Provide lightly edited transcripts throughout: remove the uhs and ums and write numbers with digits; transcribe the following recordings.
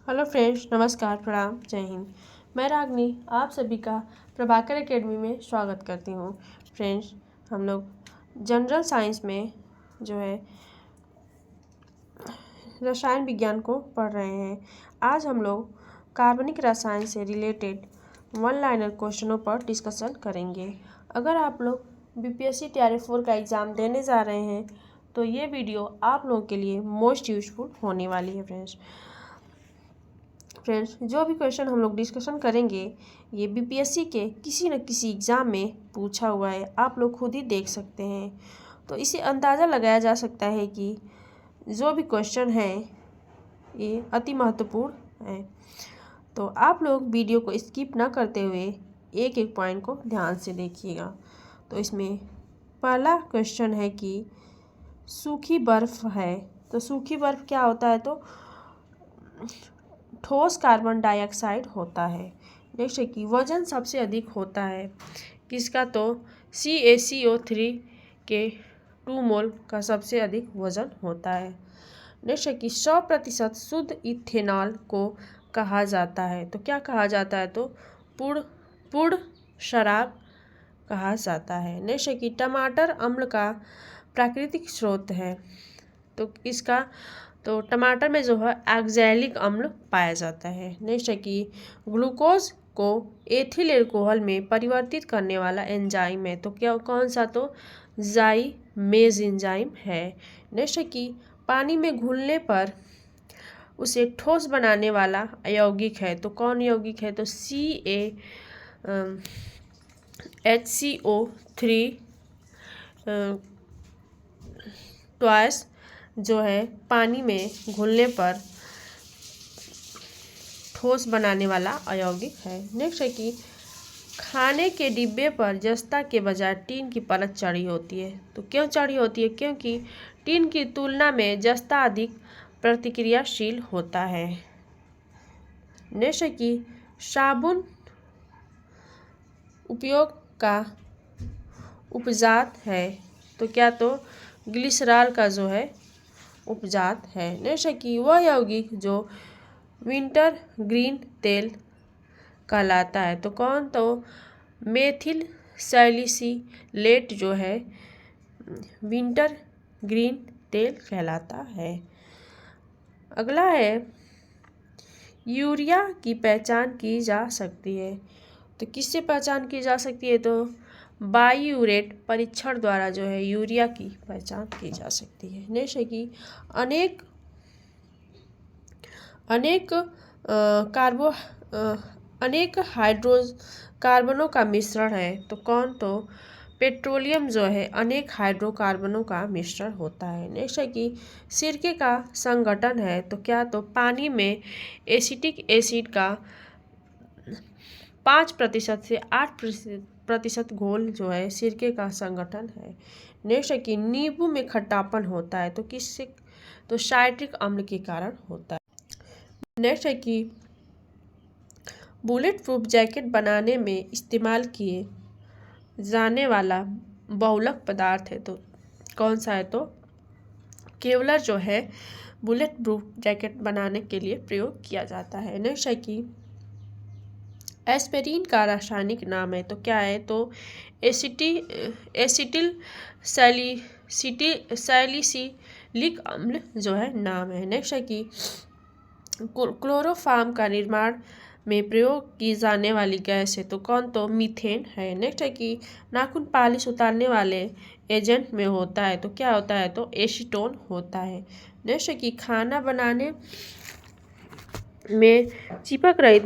Hello friends, नमस्कार, प्रणाम, जय हिंद। मैं रागनी आप सभी का प्रभाकर एकेडमी में स्वागत करती हूँ। फ्रेंड्स, हम लोग जनरल साइंस में जो है रसायन विज्ञान को पढ़ रहे हैं। आज हम लोग कार्बनिक रसायन से रिलेटेड वन लाइनर क्वेश्चनों पर डिस्कशन करेंगे। अगर आप लोग बीपीएससी TRF 4 का एग्ज़ाम देने जा रहे हैं तो ये वीडियो आप लोगों के लिए मोस्ट यूजफुल होने वाली है। फ्रेंड्स, जो भी क्वेश्चन हम लोग डिस्कशन करेंगे ये बीपीएससी के किसी न किसी एग्ज़ाम में पूछा हुआ है, आप लोग खुद ही देख सकते हैं। तो इसे अंदाज़ा लगाया जा सकता है कि जो भी क्वेश्चन है ये अति महत्वपूर्ण है। तो आप लोग वीडियो को स्किप ना करते हुए एक एक पॉइंट को ध्यान से देखिएगा। तो इसमें पहला क्वेश्चन है कि सूखी बर्फ़ है, तो सूखी बर्फ़ क्या होता है? तो ठोस कार्बन डाइऑक्साइड होता है। जैसे कि वजन सबसे अधिक होता है किसका? तो CaCO3 के 2 मोल का सबसे अधिक वजन होता है। जैसे कि 100% शुद्ध इथेनॉल को कहा जाता है, तो क्या कहा जाता है? तो पूर्ण शराब कहा जाता है। जैसे कि टमाटर अम्ल का प्राकृतिक स्रोत है, तो इसका तो टमाटर में जो है ऑक्सैलिक अम्ल पाया जाता है। जैसे कि ग्लूकोज को एथिल अल्कोहल में परिवर्तित करने वाला एंजाइम है, तो क्या कौन सा? तो जाइमेज एंजाइम है। जैसे कि पानी में घुलने पर उसे ठोस बनाने वाला यौगिक है, तो कौन यौगिक है? तो HCO3 ट्वाइस जो है पानी में घुलने पर ठोस बनाने वाला अयौगिक है। नेक्स्ट है कि खाने के डिब्बे पर जस्ता के बजाय टीन की परत चढ़ी होती है, तो क्यों चढ़ी होती है? क्योंकि टीन की तुलना में जस्ता अधिक प्रतिक्रियाशील होता है। नेक्स्ट है कि साबुन उपयोग का उपजात है, तो क्या? तो ग्लिसरॉल का जो है उपजात है। नेक्स्ट है कि वह यौगिक जो विंटर ग्रीन तेल कहलाता है, तो कौन? तो मेथिल सैलिसिलेट जो है विंटर ग्रीन तेल कहलाता है। अगला है यूरिया की पहचान की जा सकती है, तो किससे पहचान की जा सकती है? तो बाईयूरेट परीक्षण द्वारा जो है यूरिया की पहचान की जा सकती है। नेक्स्ट है कि अनेक हाइड्रोकार्बनों का मिश्रण है, तो कौन? तो पेट्रोलियम जो है अनेक हाइड्रोकार्बनों का मिश्रण होता है। नेक्स्ट है कि सिरके का संगठन है, तो क्या? तो पानी में एसिटिक एसिड का 5% से 8% घोल जो है सिरके का संगठन है। नेक्स्ट है कि नींबू में खट्टापन होता है, तो किससे? तो साइट्रिक अम्ल के कारण होता है। नेक्स्ट है कि बुलेट प्रूफ जैकेट बनाने में इस्तेमाल किए जाने वाला बहुलक पदार्थ है, तो कौन सा है? तो केवलर जो है बुलेट प्रूफ जैकेट बनाने के लिए प्रयोग किया जाता है। नेक्स्ट है कि एस्पिरिन का रासायनिक नाम है, तो क्या है? तो एसिटिल सैलिसिलिक अम्ल जो है नाम है। नेक्स्ट है कि क्लोरोफॉर्म का निर्माण में प्रयोग की जाने वाली गैस है, तो कौन? तो मीथेन है। नेक्स्ट है कि नाखून पॉलिश उतारने वाले एजेंट में होता है, तो क्या होता है? तो एसीटोन होता है। नेक्स्ट है कि खाना बनाने में चिपक रहित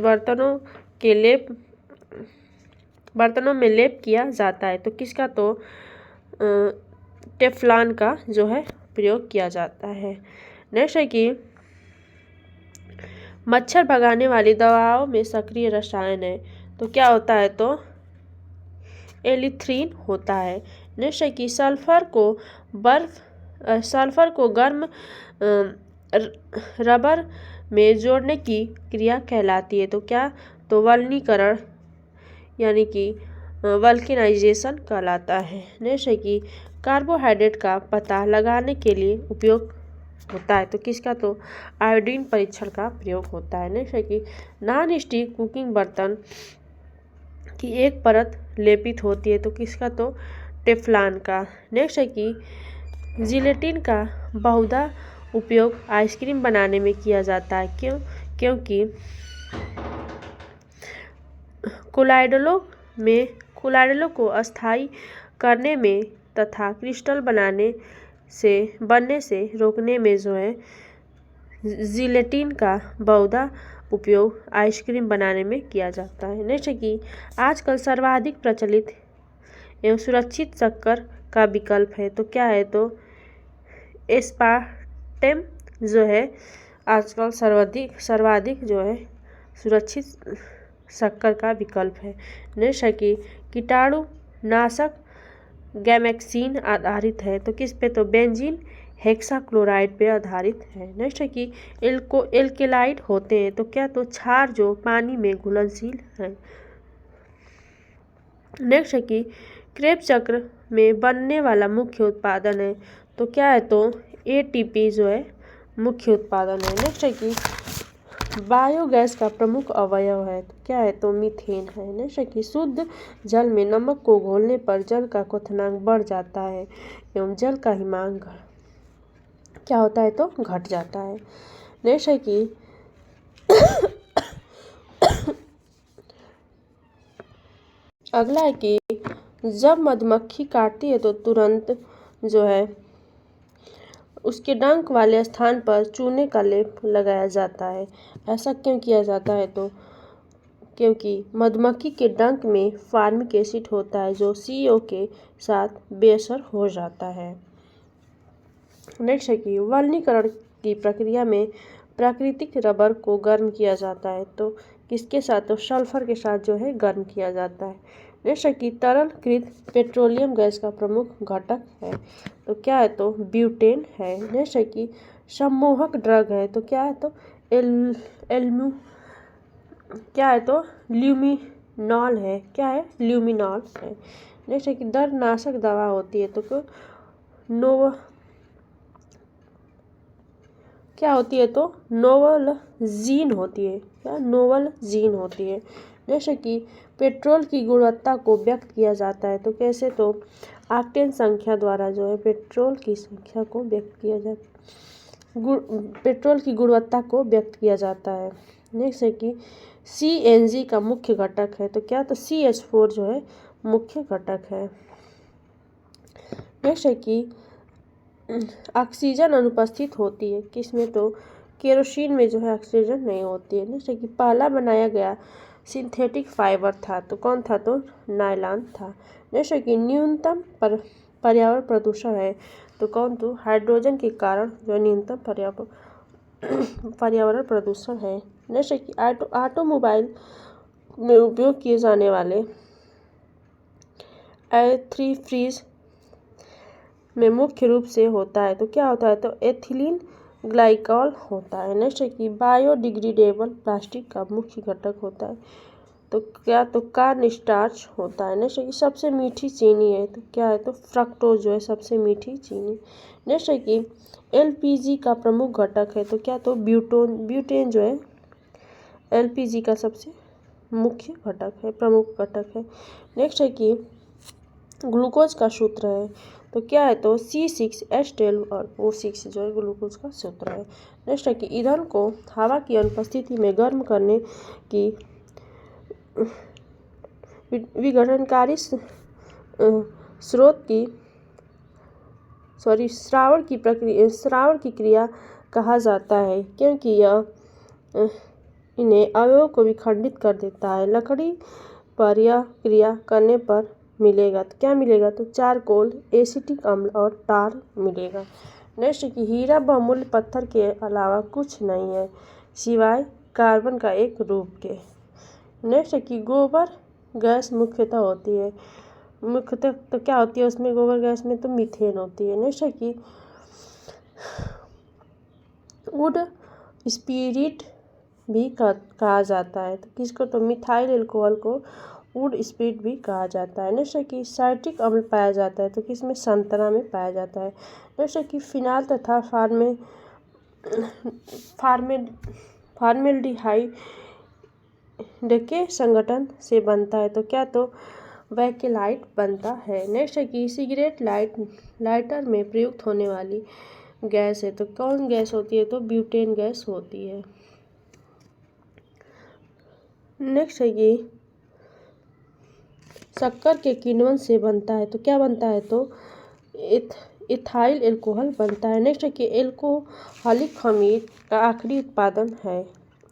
बर्तनों में लेप किया जाता है, तो किसका? तो टेफ्लॉन का जो है प्रयोग किया जाता है। नेक्स्ट है कि मच्छर भगाने वाली दवाओं में सक्रिय रसायन है, तो क्या होता है? तो एलिथ्रीन होता है। नेक्स्ट है कि सल्फर को गर्म रबर में जोड़ने की क्रिया कहलाती है, तो क्या? तो वल्कनीकरण यानी कि वल्केनाइजेशन कहलाता है। नेक्स्ट है कि कार्बोहाइड्रेट का पता लगाने के लिए उपयोग होता है। तो किसका? तो आयोडीन परीक्षण का प्रयोग होता है। नेक्स्ट है कि नॉन स्टिक कुकिंग बर्तन की एक परत लेपित होती है। तो किसका? तो टेफ्लॉन का। नेक्स्ट है कि जिलेटिन का बहुधा उपयोग आइसक्रीम बनाने में किया जाता है। क्यों? क्योंकि कोलाइडलों को अस्थायी करने में तथा क्रिस्टल बनने से रोकने में जो है जिलेटिन का बहुधा उपयोग आइसक्रीम बनाने में किया जाता है। नेक्स्ट है कि आजकल सर्वाधिक प्रचलित एवं सुरक्षित शक्कर का विकल्प है। तो क्या है? तो एस्पार्टेम जो है आजकल सर्वाधिक जो है सुरक्षित शक्कर का विकल्प है। नेक्स्ट है कि कीटाणुनाशक गैमेक्सिन आधारित है। तो किस पे? तो बेंजीन हेक्साक्लोराइड पे आधारित है। नेक्स्ट है कि एल्केलाइड होते हैं। तो क्या? तो क्षार जो पानी में घुलनशील है। नेक्स्ट है कि क्रेब चक्र में बनने वाला मुख्य उत्पादन है। तो क्या है? तो एटीपी जो है मुख्य उत्पादन है। नेक्स्ट है कि बायोगैस का प्रमुख अवयव है। तो क्या है? तो मीथेन है। नेक्स्ट है कि शुद्ध जल में नमक को घोलने पर जल का क्वथनांक बढ़ जाता है एवं जल का हिमांक क्या होता है? तो घट जाता है। नेक्स्ट है कि अगला है कि जब मधुमक्खी काटती है तो तुरंत जो है उसके डंक वाले स्थान पर चूने का लेप लगाया जाता है। ऐसा क्यों किया जाता है? तो क्योंकि मधुमक्खी के डंक में फार्मिक एसिड होता है जो CO के साथ बेअसर हो जाता है। नेक्स्ट है कि वल्नीकरण की प्रक्रिया में प्राकृतिक रबर को गर्म किया जाता है। तो किसके साथ? तो सल्फर के साथ जो है गर्म किया जाता है। नेक्स्ट है कि तरलकृत पेट्रोलियम गैस का प्रमुख घटक है। तो क्या है? तो ब्यूटेन है। नेक्स्ट है कि सम्मोहक ड्रग है। तो क्या है? तो ल्यूमिनॉल है। क्या है? ल्यूमिनॉल है। नेक्स्ट है कि दर्दनाशक दवा होती है। तो क्या होती है? तो नोवलजीन होती है। क्या? नोवलजीन होती है। जैसे कि पेट्रोल की गुणवत्ता को व्यक्त किया जाता है। तो कैसे? तो ऑक्टेन संख्या द्वारा जो है पेट्रोल की संख्या को व्यक्त किया जाता है, पेट्रोल की गुणवत्ता को व्यक्त किया जाता है। नेक्स्ट है कि CNG का मुख्य घटक है। तो क्या? तो CH4 जो है मुख्य घटक है। नेक्स्ट है कि ऑक्सीजन अनुपस्थित होती है। किसमें? तो केरोसिन में जो है ऑक्सीजन नहीं होती है। नेक्स्ट है कि पहला बनाया गया सिंथेटिक फाइबर था। तो कौन था? तो नायलॉन था। नेक्स्ट है कि न्यूनतम पर्यावरण प्रदूषण है। तो कौन? तो हाइड्रोजन के कारण जो न्यूनतम पर्यावरण प्रदूषण है। नेक्स्ट है कि ऑटोमोबाइल में उपयोग किए जाने वाले एंथ्रीफ्रीज में मुख्य रूप से होता है। तो क्या होता है? तो एथिलीन ग्लाइकॉल होता है। नेक्स्ट है कि बायोडिग्रेडेबल प्लास्टिक का मुख्य घटक होता है। तो क्या? तो कार्न स्टार्च होता है। नेक्स्ट है कि सबसे मीठी चीनी है। तो क्या है? तो फ्रक्टोज जो है सबसे मीठी चीनी। नेक्स्ट है कि LPG का प्रमुख घटक है। तो क्या? तो ब्यूटेन जो है LPG का सबसे मुख्य घटक है, प्रमुख घटक है। नेक्स्ट है कि ग्लूकोज का सूत्र है। तो क्या है? तो C6H12 और O6 जो है ग्लूकोज का सूत्र है। नेक्स्ट है कि ईंधन को हवा की अनुपस्थिति में गर्म करने की विघटनकारी श्रावण की क्रिया कहा जाता है क्योंकि यह इन्हें अवयव को विखंडित कर देता है। लकड़ी पर यह क्रिया करने पर मिलेगा। तो क्या मिलेगा? तो चारकोल, एसिटिक अम्ल और टार मिलेगा। नेक्स्ट कि हीरा बहुमूल्य पत्थर के अलावा कुछ नहीं है सिवाय कार्बन का एक रूप के। नेक्स्ट है कि गोबर गैस मुख्यतः होती है, मुख्यतः तो क्या होती है उसमें? गोबर गैस में तो मीथेन होती है। नेक्स्ट है कि वुड स्पिरिट भी कहा जाता है। तो किसको? तो मिथाइल एल्कोहल को वुड स्पिरिट भी कहा जाता है। नेक्स्ट है कि साइट्रिक अम्ल पाया जाता है। तो किसमें? संतरा में पाया जाता है। नेक्स्ट है कि फिनाल तथा फॉर्मेल्डिहाइड के संगठन से बनता है, तो क्या तो वैकेलाइट बनता है। नेक्स्ट है कि सिगरेट लाइटर में प्रयुक्त होने वाली गैस है, तो कौन गैस होती है, तो ब्यूटेन गैस होती है। नेक्स्ट है कि शक्कर के किण्वन से बनता है, तो क्या बनता है, तो इथाइल एल्कोहल बनता है। नेक्स्ट है कि एल्कोहलिक खमीर का आखिरी उत्पादन है,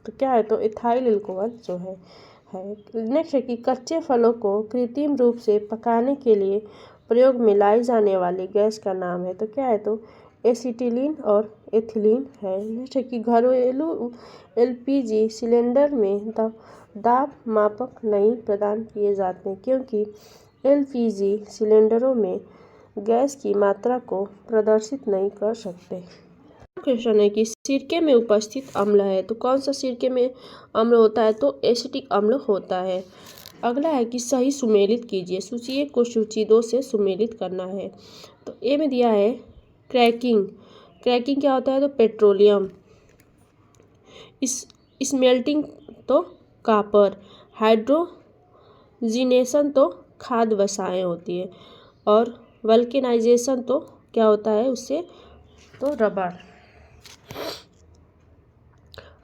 तो क्या है, तो इथाइल एल्कोहल जो है। नेक्स्ट है कि कच्चे फलों को कृत्रिम रूप से पकाने के लिए प्रयोग में लाई जाने वाली गैस का नाम है, तो क्या है, तो एसिटिलीन और एथिलीन है। नेक्स्ट है कि घरेलू एलपीजी सिलेंडर में दाब मापक नहीं प्रदान किए जाते हैं, क्योंकि एलपीजी सिलेंडरों में गैस की मात्रा को प्रदर्शित नहीं कर सकते। क्वेश्चन है कि सिरके में उपस्थित अम्ल है, तो कौन सा सिरके में अम्ल होता है, तो एसिटिक अम्ल होता है। अगला है कि सही सुमेलित कीजिए, सूची 1 को सूची 2 से सुमेलित करना है। तो ए में दिया है क्रैकिंग क्या होता है, तो पेट्रोलियम। स्मेल्टिंग तो कापर। हाइड्रोजिनेशन तो खाद्य वसाएं होती है, और वल्केनाइजेशन तो क्या होता है उससे, तो रबर।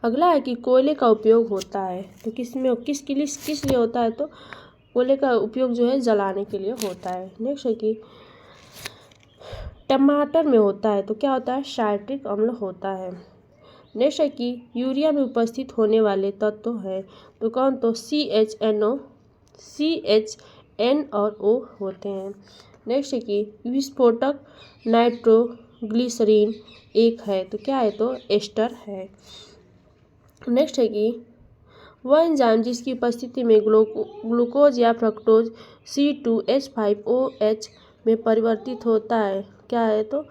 अगला है कि कोयले का उपयोग होता है, तो किस लिए होता है, तो कोयले का उपयोग जो है जलाने के लिए होता है। नेक्स्ट है कि टमाटर में होता है, तो क्या होता है, साइट्रिक अम्ल होता है। नेक्स्ट है कि यूरिया में उपस्थित होने वाले तत्व है, तो कौन, तो CHN और O होते हैं। नेक्स्ट है कि विस्फोटक नाइट्रोग्लिसरीन एक है, तो क्या है, तो एस्टर है। नेक्स्ट है कि वह एंजाइम जिसकी उपस्थिति में ग्लूकोज या फ्रक्टोज C2H5OH में परिवर्तित होता है, क्या है, तो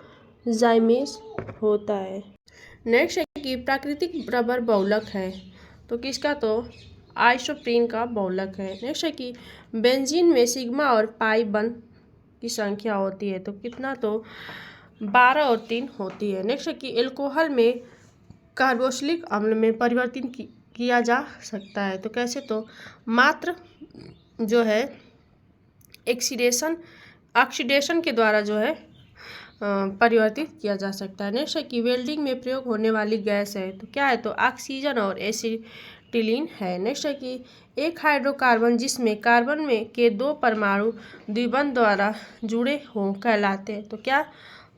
जाइमेस होता है। नेक्स्ट है कि प्राकृतिक रबर बहुलक है, तो किसका, तो आइसोप्रीन का बहुलक है। नेक्स्ट है कि बेंजीन में सिग्मा और पाई बंध की संख्या होती है, तो कितना, तो 12 और 3 होती है। नेक्स्ट है कि एल्कोहल में कार्बोक्सिलिक अम्ल में परिवर्तन किया जा सकता है, तो कैसे, तो मात्र जो है ऑक्सीडेशन के द्वारा जो है परिवर्तित किया जा सकता है। नेक्स्ट है कि वेल्डिंग में प्रयोग होने वाली गैस है, तो क्या है, तो ऑक्सीजन और एसिटिलीन है। नेक्स्ट है कि एक हाइड्रोकार्बन जिसमें कार्बन में के 2 परमाणु द्विबंध द्वारा जुड़े हों कहलाते हैं, तो क्या,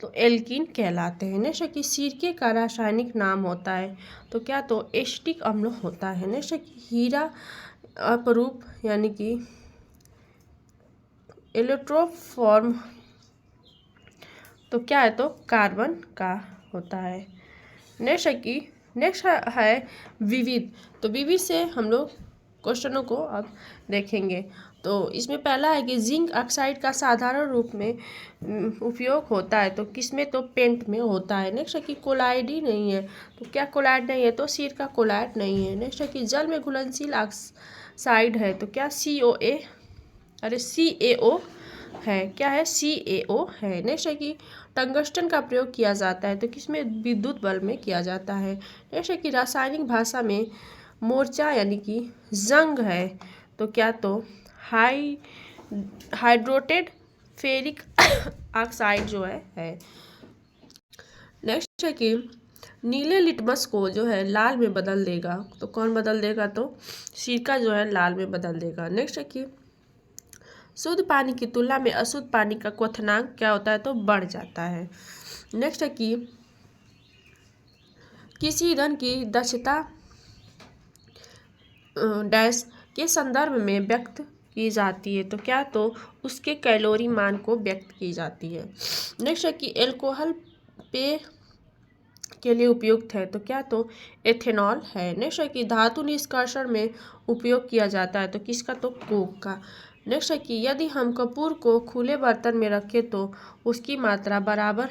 तो एल्कीन कहलाते हैं। नेक्स्ट है कि सिरके का रासायनिक नाम होता है, तो क्या, तो एसिटिक अम्ल होता है। नेक्स्ट है कि हीरा अपरूप यानी कि इलेक्ट्रोफॉर्म, तो क्या है, तो कार्बन का होता है। नेक्स्ट है विविध, तो विविध से हम लोग क्वेश्चनों को अब देखेंगे। तो इसमें पहला है कि जिंक ऑक्साइड का साधारण रूप में उपयोग होता है, तो किसमें, तो पेंट में होता है। नेक्स्ट है कि कोलाइड ही नहीं है, तो क्या कोलाइड नहीं है, तो सिरका कोलाइड नहीं है। नेक्स्ट है कि जल में घुलनशील ऑक्साइड है, तो क्या CaO है, क्या है, CaO है। नेक्स्ट है कि टंगस्टन का प्रयोग किया जाता है, तो किसमें, विद्युत बल्ब में किया जाता है। नेक्स्ट है कि रासायनिक भाषा में मोर्चा यानी कि जंग है, तो क्या, तो हाइड्रेटेड फेरिक ऑक्साइड जो है। नेक्स्ट है कि नीले लिटमस को जो है लाल में बदल देगा, तो कौन बदल देगा, तो सिरका जो है लाल में बदल देगा। नेक्स्ट है कि शुद्ध पानी की तुलना में अशुद्ध पानी का क्वथनांक क्या होता है, तो बढ़ जाता है। नेक्स्ट है कि किसी ईंधन की दक्षता डैश के संदर्भ में व्यक्त की जाती है, तो क्या, तो उसके कैलोरी मान को व्यक्त की जाती है। नेक्स्ट है कि एल्कोहल पेय के लिए उपयुक्त है, तो क्या, तो एथेनॉल है। नेक्स्ट है कि धातु निष्कर्षण में उपयोग किया जाता है, तो किसका, तो कोक का। नेक्स्ट है कि यदि हम कपूर को खुले बर्तन में रखें तो उसकी मात्रा बराबर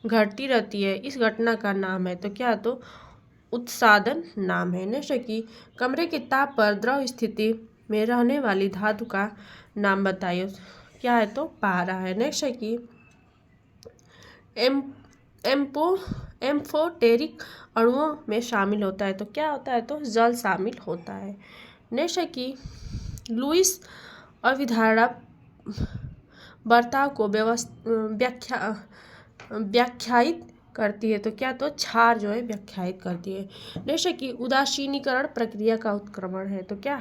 घटती रहती है, इस घटना का नाम है, तो क्या, तो उत्सादन नाम है। नेक्स्ट है कि कमरे के ताप पर द्रव स्थिति में रहने वाली धातु का नाम बताइए, क्या है, तो पारा है। नेक्स्ट है कि एम्फोटेरिक अणुओं में शामिल होता है। तो क्या होता है? तो जल शामिल होता है। नेक्स्ट है कि लुईस अभिधारणा बर्ताव को व्याख्यायित करती है। तो क्या? तो क्षार जो है व्याख्यायित करती है। नेक्स्ट है कि उदासीनीकरण प्रक्रिया का उत्क्रमण है। तो क्या?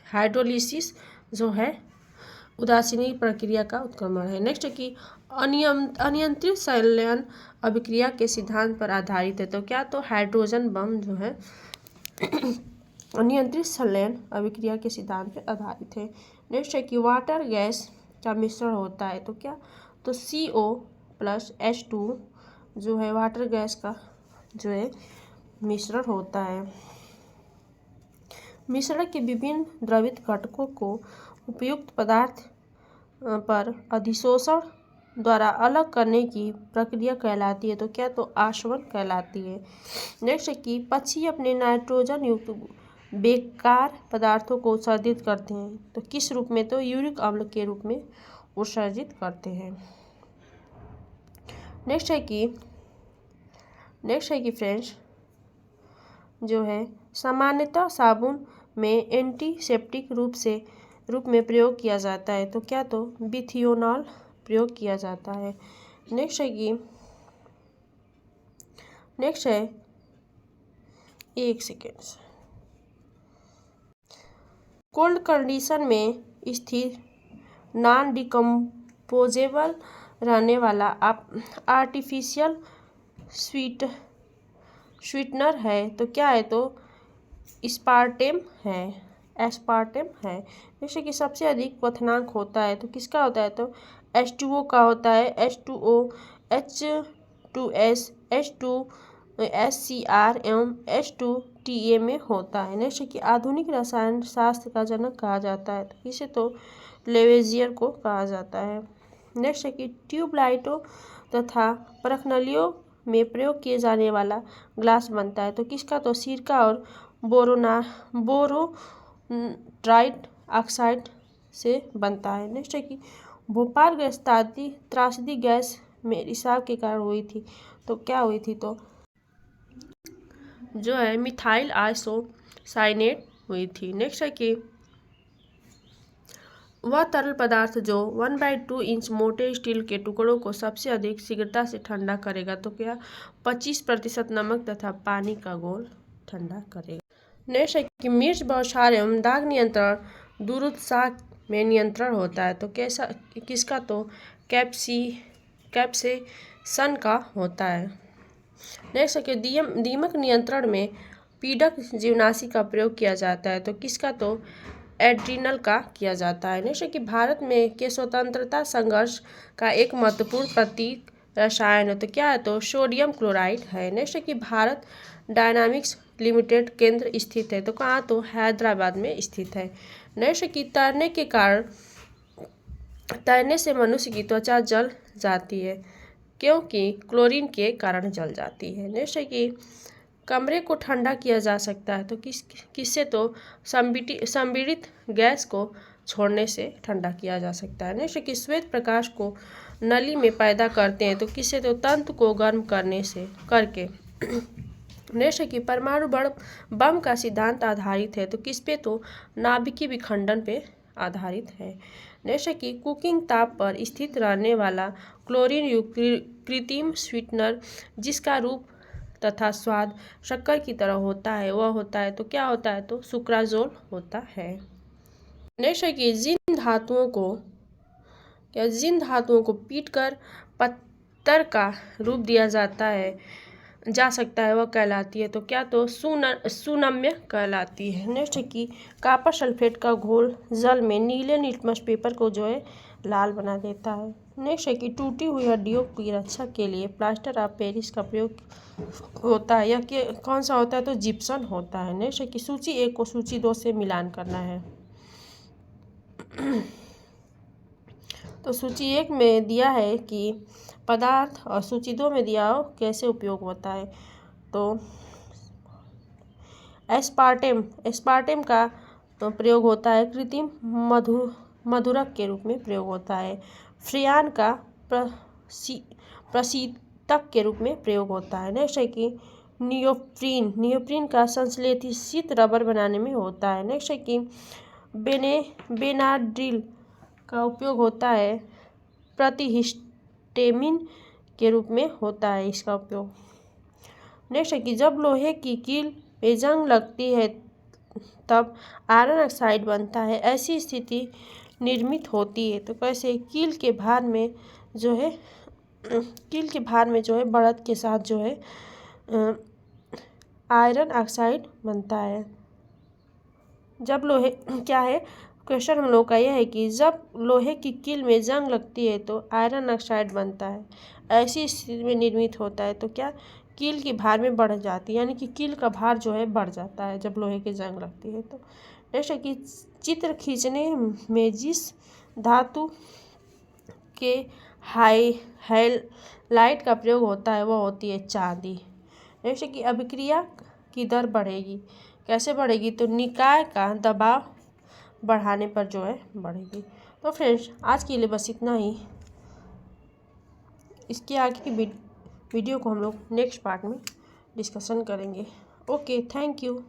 हाइड्रोलिसिस जो है उदासीनी प्रक्रिया का उत्क्रमण है। नेक्स्ट है कि अनियंत्रित संलयन अभिक्रिया के सिद्धांत पर आधारित है। तो क्या? तो हाइड्रोजन बम जो है अनियंत्रित संलयन अभिक्रिया के सिद्धांत पर आधारित है। नेक्स्ट है कि वाटर गैस का मिश्रण होता है। तो क्या? तो CO+H2 जो है वाटर गैस का जो है मिश्रण होता है। मिश्रण के विभिन्न द्रवित घटकों को उपयुक्त पदार्थ पर अधिशोषण द्वारा अलग करने की प्रक्रिया कहलाती है। तो क्या? तो आशवन कहलाती है। नेक्स्ट है कि पक्षी अपने नाइट्रोजन युक्त बेकार पदार्थों को उत्सर्जित करते हैं। तो किस रूप में? तो यूरिक अम्ल के रूप में उत्सर्जित करते हैं। नेक्स्ट है कि फ्रेंड्स जो है सामान्यतः साबुन में एंटीसेप्टिक रूप में प्रयोग किया जाता है। तो क्या? तो बिथियोनॉल प्रयोग किया जाता है। नेक्स्ट है एक सेकेंड। कोल्ड कंडीशन में स्थिर नॉन डिकम्पोजेबल रहने वाला आर्टिफिशियल स्वीटनर है। तो क्या है? तो एस्पार्टेम है। जैसे कि सबसे अधिक क्वथनांक होता है। तो किसका होता है? तो H2O का होता है। H2O H2S H2SCr एवं H2TA में होता है। नेक्स्ट कि आधुनिक रसायन शास्त्र का जनक कहा जाता है। तो इसे तो लेवेजियर को कहा जाता है। नेक्स्ट है कि ट्यूबलाइटों तथा परखनलियों में प्रयोग किए जाने वाला ग्लास बनता है। तो किसका? तो सिरका और बोरोनाइट्राइड ऑक्साइड से बनता है। नेक्स्ट है कि भोपाल गैस त्रासदी गैस में रिसाव के कारण हुई थी। तो क्या हुई थी? तो जो है मिथाइल आइसोसाइनेट हुई थी। नेक्स्ट है कि वह तरल पदार्थ जो 1/2 इंच मोटे स्टील के टुकड़ों को सबसे अधिक शीघ्रता से ठंडा करेगा। तो क्या? 25% नमक तथा पानी का घोल ठंडा करेगा। नेक्स्ट है कि मिर्च बौछार एवं दाग नियंत्रण दुरुत्साह में नियंत्रण होता है। तो कैसा? किसका? तो कैप्सेसन का होता है। नेक्स्ट है कि दीमक नियंत्रण में पीडक जीवनाशी का प्रयोग किया जाता है। तो किसका? तो एड्रिनल का किया जाता है। नेक्स्ट है कि भारत में के स्वतंत्रता संघर्ष का एक महत्वपूर्ण प्रतीक रसायन है। तो क्या है? तो सोडियम क्लोराइड है। नेक्स्ट है कि भारत डायनामिक्स लिमिटेड केंद्र स्थित है। तो कहाँ? तो हैदराबाद में स्थित है। नेक्स्ट है कि तैरने से मनुष्य की त्वचा जल जाती है क्योंकि क्लोरीन के कारण जल जाती है। नेक्स्ट है कि कमरे को ठंडा किया जा सकता है। तो किससे? तो संपीड़ित गैस को छोड़ने से ठंडा किया जा सकता है। नेक्स्ट है कि श्वेत प्रकाश को नली में पैदा करते हैं। तो किससे? तो तंतु को गर्म करके। नेक्स्ट है कि परमाणु बम का सिद्धांत आधारित है। तो किस पे? तो नाभिकीय विखंडन पे आधारित है। नेक्स्ट है कि कुकिंग ताप पर स्थित रहने वाला क्लोरीन युक्त कृत्रिम स्वीटनर जिसका रूप तथा स्वाद शक्कर की तरह होता है वह होता है। तो क्या होता है? तो सुक्राजोल होता है। नेक्स्ट है कि जिन धातुओं को पीटकर पत्थर का रूप दिया जा सकता है वह कहलाती है। तो क्या? तो सुनम्य कहलाती है। नेक्स्ट है कि कॉपर सल्फेट का घोल जल में नीले लिटमस पेपर को जो है लाल बना देता है। नेक्स्ट है कि टूटी हुई हड्डियों की रक्षा के लिए प्लास्टर ऑफ पेरिस का प्रयोग होता है। यह कौन सा होता है? तो जिप्सम होता है। नेक्स्ट है कि सूची 1 को सूची 2 से मिलान करना है। तो सूची 1 में दिया है कि पदार्थ और सूची 2 में दिया हो कैसे उपयोग होता है। तो एस्पार्टेम का प्रयोग होता है कृत्रिम मधुरक के रूप में प्रयोग होता है। फ्रियान का प्रशीतक के रूप में प्रयोग होता है। नेक्स्ट है कि नियोप्रीन का संश्लेषित रबर बनाने में होता है। नेक्स्ट है कि बेनाड्रिल का उपयोग होता है प्रतिहिस्टेमिन के रूप में होता है इसका उपयोग। नेक्स्ट है कि जब लोहे की कील में जंग लगती है तब आयरन ऑक्साइड बनता है। ऐसी स्थिति निर्मित होती है तो कैसे कील के भार में जो है बढ़त के साथ जो है आयरन ऑक्साइड बनता है। जब लोहे क्या है क्वेश्चन हम लोग का यह है कि जब लोहे की कील में जंग लगती है तो आयरन ऑक्साइड बनता है। ऐसी स्थिति में निर्मित होता है तो क्या कील की भार में बढ़ जाती है, यानी कि कील का भार जो है बढ़ जाता है जब लोहे की जंग लगती है तो। नेक्स्ट है कि चित्र खींचने में जिस धातु के हाइलाइट का प्रयोग होता है वह होती है चांदी। नेक्स्ट है कि अभिक्रिया की दर बढ़ेगी, कैसे बढ़ेगी तो निकाय का दबाव बढ़ाने पर जो है बढ़ेगी। तो फ्रेंड्स आज के लिए बस इतना ही। इसके आगे की वीडियो को हम लोग नेक्स्ट पार्ट में डिस्कशन करेंगे। Okay, thank you.